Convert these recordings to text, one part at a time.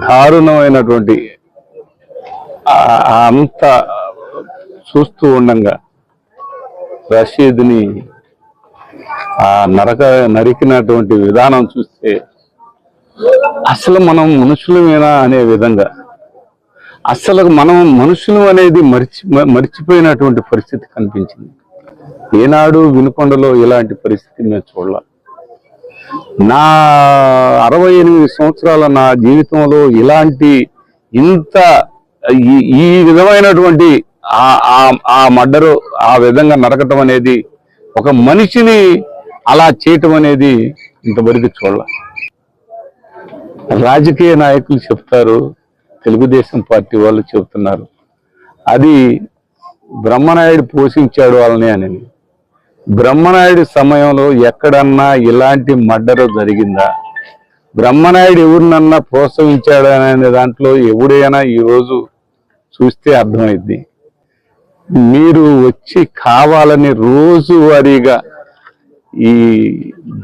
దారుణమైనటువంటి అంత చూస్తూ ఉండగా రషీద్ని నరికినటువంటి విధానం చూస్తే అసలు మనం మనుషులమేనా అనే విధంగా, అసలు మనం మనుషులు అనేది మర్చిపోయినటువంటి పరిస్థితి కనిపించింది. ఏనాడు వినుకొండలో ఇలాంటి పరిస్థితి మేము చూడాలి. నా 68 సంవత్సరాల నా జీవితంలో ఇలాంటి ఈ విధమైనటువంటి ఆ మర్డరు ఆ విధంగా నరకటం అనేది, ఒక మనిషిని అలా చేయటం అనేది ఇంతవరకు చూడాలి. రాజకీయ నాయకులు చెప్తారు, తెలుగుదేశం పార్టీ వాళ్ళు చెబుతున్నారు, అది బ్రహ్మనాయుడు పోషించాడు వాళ్ళని అని. బ్రహ్మనాయుడు సమయంలో ఎక్కడన్నా ఇలాంటి మర్డర్ జరిగిందా? బ్రహ్మనాయుడు ఎవరినన్నా ప్రోత్సహించాడు అనే దాంట్లో ఎవడైనా ఈరోజు చూస్తే అర్థమైద్ది. మీరు వచ్చి కావాలని రోజువారీగా ఈ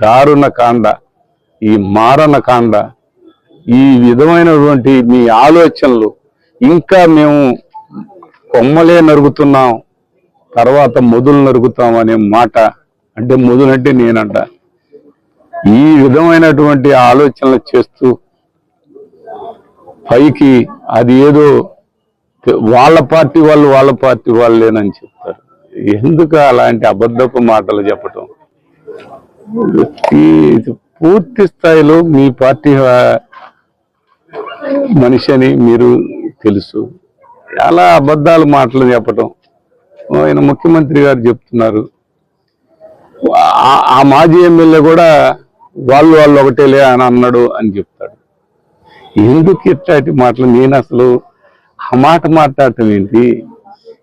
దారుణ కాండ, ఈ మారణ కాండ, ఈ విధమైనటువంటి మీ ఆలోచనలు, ఇంకా మేము కొమ్మలే నరుగుతున్నాం తర్వాత మొదలు నరుగుతాం అనే మాట, అంటే మొదలంటే నేనంట, ఈ విధమైనటువంటి ఆలోచనలు చేస్తూ పైకి అది ఏదో వాళ్ళ పార్టీ వాళ్ళేనని చెప్తారు. ఎందుకు అలాంటి అబద్ధపు మాటలు చెప్పటం? పూర్తి స్థాయిలో మీ పార్టీ మనిషి అని మీరు తెలుసు, అలా అబద్ధాలు మాటలు చెప్పటం. ఆయన ముఖ్యమంత్రి గారు చెప్తున్నారు, ఆ మాజీ ఎమ్మెల్యే కూడా వాళ్ళు ఒకటేలే అని అన్నాడు అని చెప్తాడు. ఎందుకు ఇట్లాంటి మాటలు? నేను అసలు ఆ మాట మాట్లాడటం ఏంటి?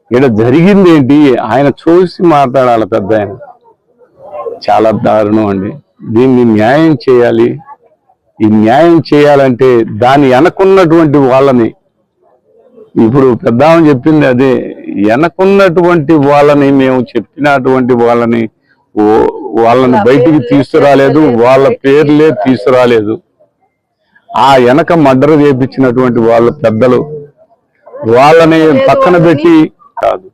ఇక్కడ జరిగింది ఏంటి? ఆయన చూసి మాట్లాడాలి పెద్ద ఆయన. చాలా దారుణం అండి. దీన్ని న్యాయం చేయాలి. ఈ న్యాయం చేయాలంటే దాన్ని వెనకున్నటువంటి వాళ్ళని, ఇప్పుడు పెద్దామని చెప్పింది అదే, వెనకున్నటువంటి వాళ్ళని, మేము చెప్పినటువంటి వాళ్ళని బయటికి తీసుకురాలేదు, వాళ్ళ పేర్లే తీసుకురాలేదు. ఆ వెనక మర్డర్ చేపించినటువంటి వాళ్ళ పెద్దలు వాళ్ళని పక్కన పెట్టి కాదు,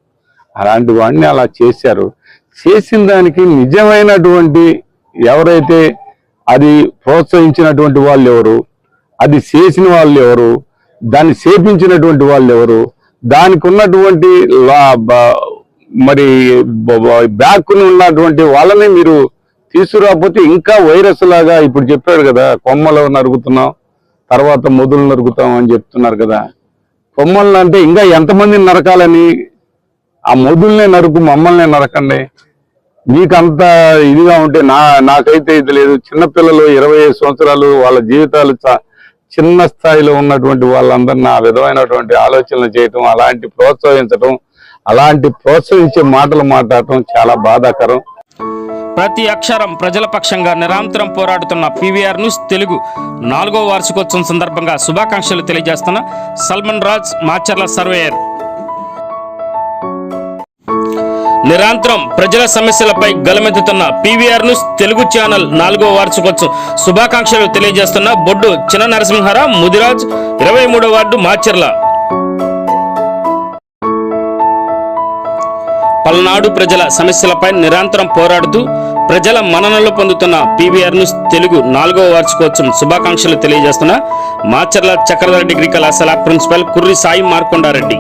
అలాంటి వాడిని అలా చేశారు. చేసిన దానికి నిజమైనటువంటి ఎవరైతే అది ప్రోత్సహించినటువంటి వాళ్ళు ఎవరు, అది చేసిన వాళ్ళు ఎవరు, దాన్ని చేపించినటువంటి వాళ్ళు ఎవరు, దానికి ఉన్నటువంటి మరి బ్యాక్ ఉన్నటువంటి వాళ్ళని మీరు తీసుకురాకపోతే ఇంకా వైరస్ లాగా, ఇప్పుడు చెప్పారు కదా కొమ్మలు నరుగుతున్నాం తర్వాత మొదలు నరుగుతాం అని చెప్తున్నారు కదా. కొమ్మలు అంటే ఇంకా ఎంతమందిని నరకాలని? ఆ మొదలునే నరుకు, మమ్మల్నే నరకండి. మీకు అంత ఇదిగా ఉంటే నాకైతే ఇది లేదు. చిన్నపిల్లలు 25 సంవత్సరాలు వాళ్ళ జీవితాలు చిన్న స్థాయిలో ఉన్నటువంటి వాళ్ళందరినీ ఆ విధమైనటువంటి ఆలోచనలు చేయటం, అలాంటి ప్రోత్సహించడం, అలాంటి ప్రోత్సహించే మాటలు మాట్లాడటం చాలా బాధాకరం. ప్రతి అక్షరం ప్రజల పక్షంగా నిరంతరం పోరాడుతున్న పీవీఆర్ న్యూస్ తెలుగు 4వ వార్షికోత్సవం సందర్భంగా శుభాకాంక్షలు తెలియజేస్తున్న సల్మాన్ రాజ్, మాచర్ల సర్వేయర్. నిరంతరం ప్రజల సమస్యలపై గలమెత్తుతున్న పీవీఆర్ న్యూస్ తెలుగు ఛానల్ 4వ వార్షికోత్సవం శుభాకాంక్షలు తెలియజేస్తున్న బొడ్డు చిన్న నరసింహారావు, ముదిరాజ్, 23వ వార్డు, మాచర్ల. పల్నాడు ప్రజల సమస్యలపై నిరంతరం పోరాడుతూ ప్రజల మన్ననలు పొందుతున్న పీవీఆర్ న్యూస్ తెలుగు 4వ వార్షికోత్సవం శుభాకాంక్షలు తెలియజేస్తున్న మాచర్ల చక్రధర డిగ్రీ కళాశాల ప్రిన్సిపల్ కుర్రి సాయి మార్కొండారెడ్డి.